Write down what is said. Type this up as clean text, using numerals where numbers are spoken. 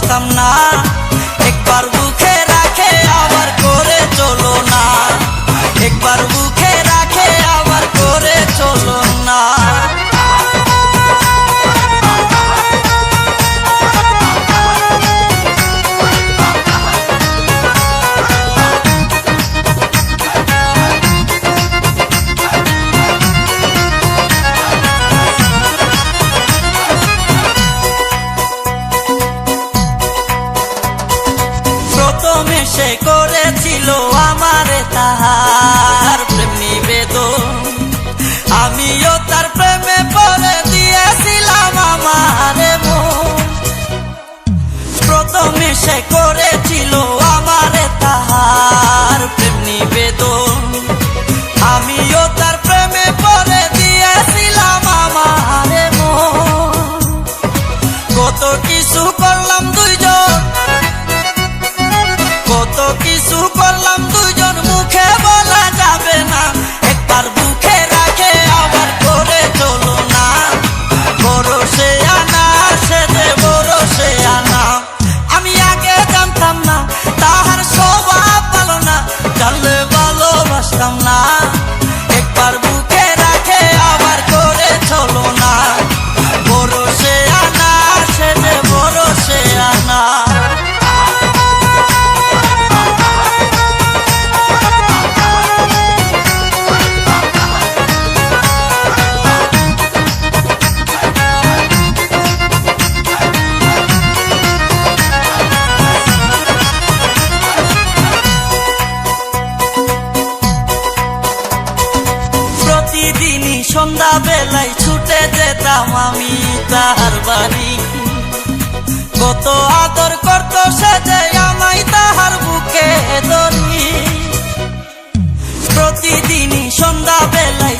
ভালোবাসতাম না, একবার বুকে রাখে আবার করে চলো না, একবার বুকে রাখে আবার করে চলো না। প্রথমে সে করেছিল আমারে তাহার প্রেম নিবেদন, আমিও তার প্রেমে পড়ে দিয়েছিলাম আমারে মন। প্রথমে সে করেছিল আমারে তাহার প্রেম নিবেদন, আমিও তার প্রেমে পড়ে দিয়েছিলাম আমারে মন। কত কিছু করলাম দুইজন, কত কিছু করলাম দুজন, মুখে বলা যাবে না, একবার বুকে রাখে আবার করে চলো না। ভরসে আনা সে যে ভরসে আনা, আমি আগে জানতাম না তাহার স্বভাব ভালো না, জানলে ভালোবাসতাম না, একবার বুকে রাখে আবার করে চলো না। ভরসে আনা সে যে ভরসে আনা। প্রতিদিনই সন্ধ্যা বেলায় ছুটে যেতাম আমি তাহার বাড়ি, কত আদর করতো সে যে আমায় তাহার বুকে ধরি। প্রতিদিনই সন্ধ্যা বেলায়